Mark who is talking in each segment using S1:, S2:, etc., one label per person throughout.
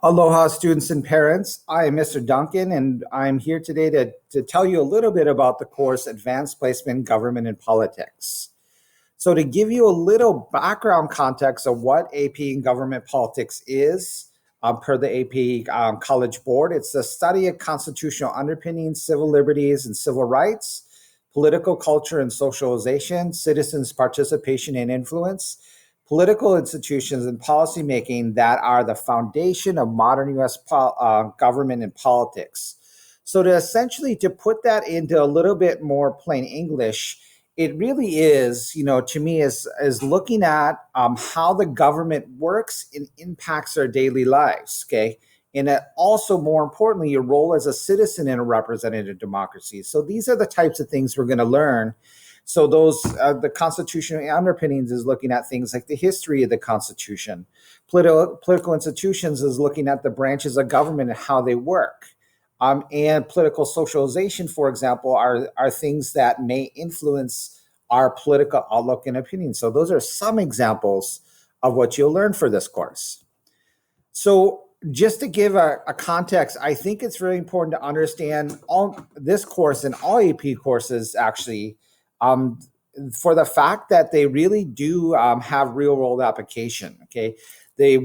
S1: Aloha, students and parents. I am Mr. Duncan, and I'm here today to tell you a little bit about the course Advanced Placement Government and Politics. So, to give you a little background context of what AP in Government Politics is, per the AP College Board, it's the study of constitutional underpinnings, civil liberties and civil rights, political culture and socialization, citizens' participation and influence, political institutions and policymaking that are the foundation of modern U.S. Government and politics. So to essentially to put that into a little bit more plain English, it really is, to me, is looking at how the government works and impacts our daily lives. Okay. And also, more importantly, your role as a citizen in a representative democracy. So these are the types of things we're going to learn. So those the constitutional underpinnings is looking at things like the history of the Constitution. Political institutions is looking at the branches of government and how they work. And political socialization, for example, are things that may influence our political outlook and opinion. So those are some examples of what you'll learn for this course. So just to give a context, I think it's really important to understand all this course and all AP courses actually, for the fact that they really do have real world application. Okay. They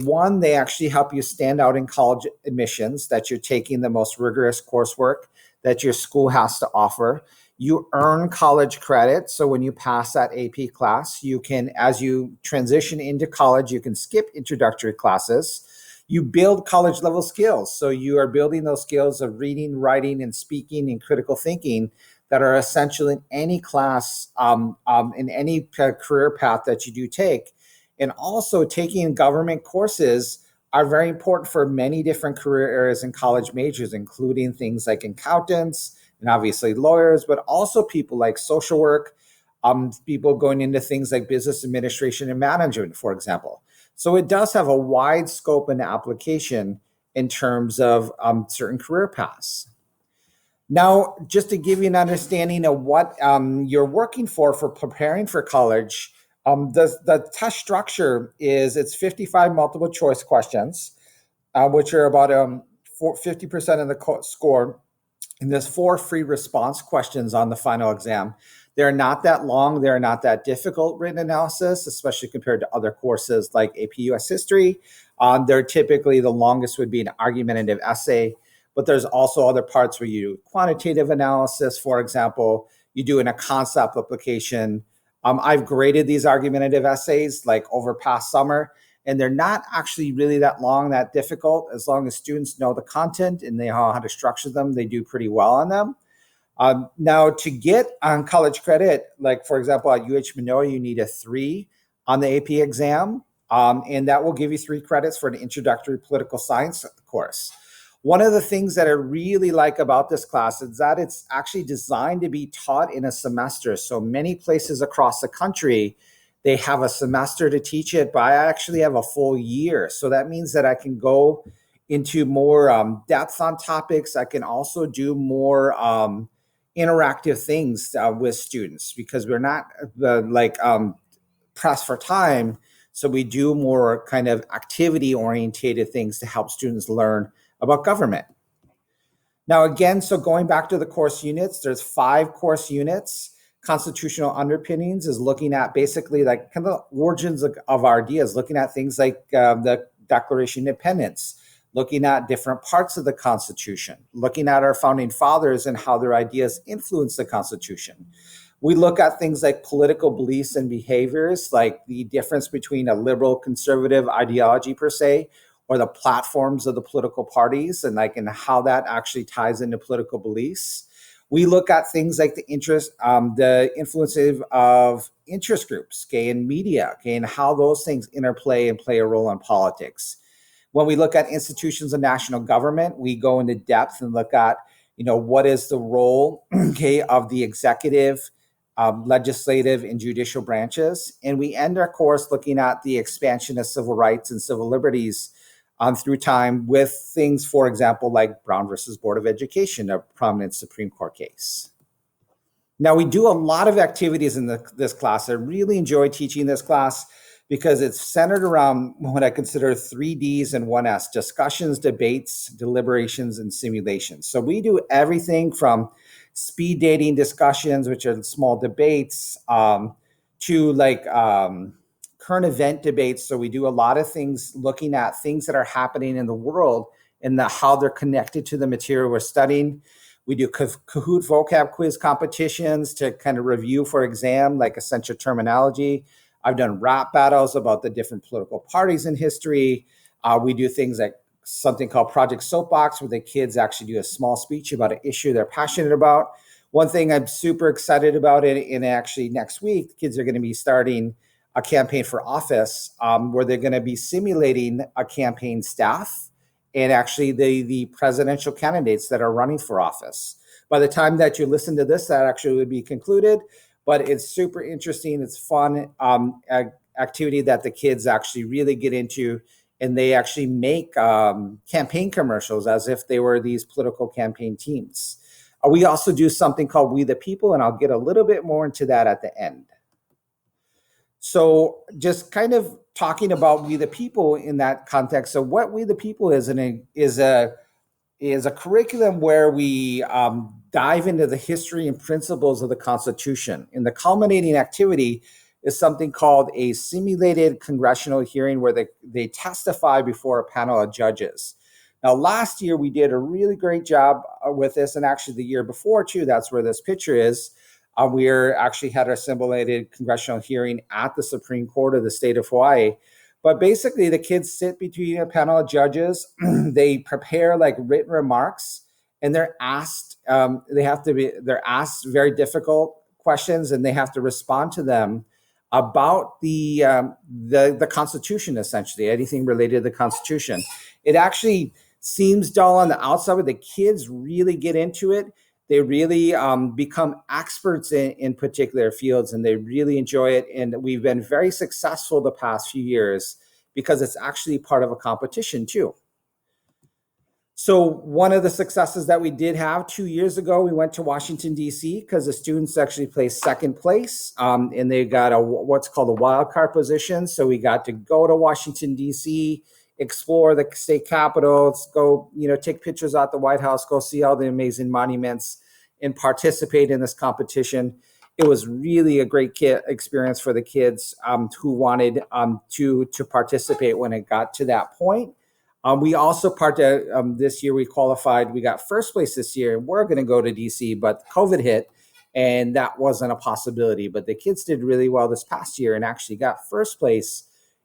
S1: actually help you stand out in college admissions, that you're taking the most rigorous coursework that your school has to offer. You earn college credit. So when you pass that AP class, you can, as you transition into college, you can skip introductory classes. You build college level skills. So you are building those skills of reading, writing, and speaking and critical thinking that are essential in any class, in any career path that you do take. And also taking government courses are very important for many different career areas and college majors, including things like accountants and obviously lawyers, but also people like social work, people going into things like business administration and management, for example. So it does have a wide scope and application in terms of certain career paths. Now, just to give you an understanding of what you're working for preparing for college, the test structure is it's 55 multiple choice questions, which are about 50% of the score. And there's 4 free response questions on the final exam. They're not that long. They're not that difficult written analysis, especially compared to other courses like AP US History. They're typically the longest would be an argumentative essay, but there's also other parts where you do quantitative analysis, for example. You do in a concept application. I've graded these argumentative essays like over past summer, and they're not actually really that long, that difficult. As long as students know the content and they know how to structure them, they do pretty well on them. Now, to get on college credit, like for example, at UH Manoa, you need a 3 on the AP exam, and that will give you 3 credits for an introductory political science course. One of the things that I really like about this class is that it's actually designed to be taught in a semester. So many places across the country, they have a semester to teach it, but I actually have a full year. So that means that I can go into more depth on topics. I can also do more interactive things with students because we're not pressed for time. So we do more kind of activity orientated things to help students learn about government. Now, again, so going back to the course units, there's 5 course units. Constitutional underpinnings is looking at basically like kind of the origins of our ideas, looking at things like the Declaration of Independence, looking at different parts of the Constitution, looking at our founding fathers and how their ideas influence the Constitution. We look at things like political beliefs and behaviors, like the difference between a liberal conservative ideology per se, or the platforms of the political parties and how that actually ties into political beliefs. We look at things like the influence of interest groups, okay, and media, okay, and how those things interplay and play a role in politics. When we look at institutions of national government, we go into depth and look at, what is the role, okay, of the executive, legislative, and judicial branches. And we end our course looking at the expansion of civil rights and civil liberties through time with things, for example, like Brown versus Board of Education, a prominent Supreme Court case. Now, we do a lot of activities in this class. I really enjoy teaching this class because it's centered around what I consider three Ds and one S: discussions, debates, deliberations, and simulations. So we do everything from speed dating discussions, which are small debates, to current event debates. So we do a lot of things looking at things that are happening in the world and how they're connected to the material we're studying. We do Kahoot vocab quiz competitions to kind of review for exam, like essential terminology. I've done rap battles about the different political parties in history. We do things like something called Project Soapbox, where the kids actually do a small speech about an issue they're passionate about. One thing I'm super excited about it, and actually next week, the kids are going to be starting a campaign for office, where they're going to be simulating a campaign staff and actually the presidential candidates that are running for office. By the time that you listen to this, that actually would be concluded, but it's super interesting. It's fun activity that the kids actually really get into, and they actually make campaign commercials as if they were these political campaign teams. We also do something called We the People, and I'll get a little bit more into that at the end. So just kind of talking about We the People in that context. So what We the People is a curriculum where we dive into the history and principles of the Constitution. And the culminating activity is something called a simulated congressional hearing, where they testify before a panel of judges. Now, last year we did a really great job with this, and actually the year before too. That's where this picture is. We actually had our simulated congressional hearing at the Supreme Court of the state of Hawaii. But basically, the kids sit between a panel of judges. They prepare like written remarks, and they're asked. They're asked very difficult questions, and they have to respond to them about the Constitution, essentially anything related to the Constitution. It actually seems dull on the outside, but the kids really get into it. They really become experts in particular fields, and they really enjoy it. And we've been very successful the past few years because it's actually part of a competition too. So one of the successes that we did have 2 years ago, we went to Washington, D.C., because the students actually placed second place, and they got what's called a wild card position. So we got to go to Washington, D.C., explore the state capitol, go, take pictures at the White House, go see all the amazing monuments, and participate in this competition. It was really a great experience for the kids who wanted to participate when it got to that point. We also this year we qualified. We got first place this year, and we're going to go to DC, but COVID hit, and that wasn't a possibility. But the kids did really well this past year and actually got first place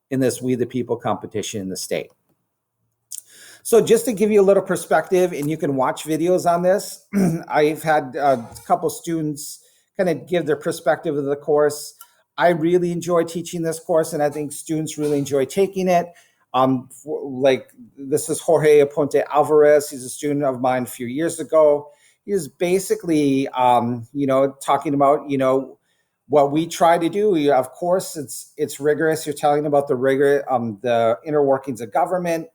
S1: in this We the People competition in the state. So just to give you a little perspective, and you can watch videos on this, I've had a couple students kind of give their perspective of the course. I really enjoy teaching this course, and I think students really enjoy taking it. This is Jorge Aponte Alvarez. He's a student of mine a few years ago. He was basically, talking about, what we try to do. Of course, it's rigorous. You're telling about the rigor, the inner workings of government,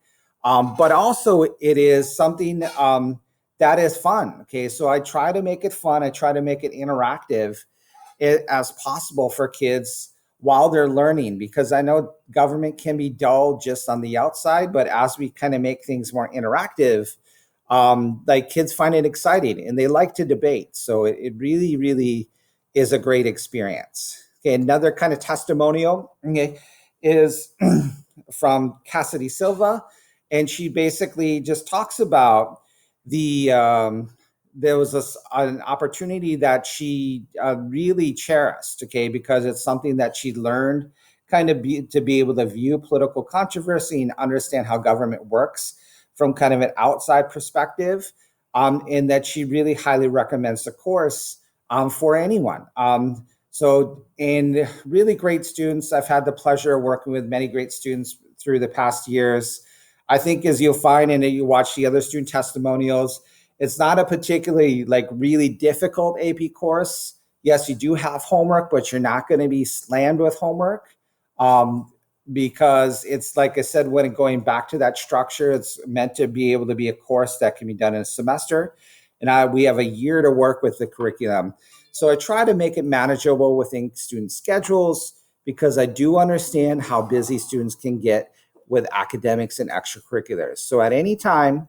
S1: but also it is something that is fun. Okay, so I try to make it fun. I try to make it interactive as possible for kids while they're learning, because I know government can be dull just on the outside, but as we kind of make things more interactive, kids find it exciting and they like to debate. So it really, really is a great experience. Okay, another kind of testimonial, okay, is from Cassidy Silva, and she basically just talks about there was an opportunity that she really cherished, okay, because it's something that she learned to be able to view political controversy and understand how government works from kind of an outside perspective, and that she really highly recommends the course for anyone. And really great students. I've had the pleasure of working with many great students through the past years. I think as you'll find and you watch the other student testimonials, it's not a particularly really difficult AP course. Yes, you do have homework, but you're not going to be slammed with homework because it's, like I said, when going back to that structure, it's meant to be able to be a course that can be done in a semester. And we have a year to work with the curriculum. So I try to make it manageable within student schedules, because I do understand how busy students can get with academics and extracurriculars. So at any time,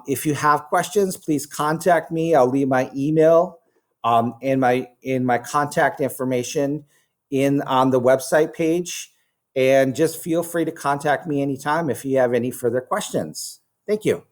S1: if you have questions, please contact me. I'll leave my email and my contact information in on the website page. And just feel free to contact me anytime if you have any further questions. Thank you.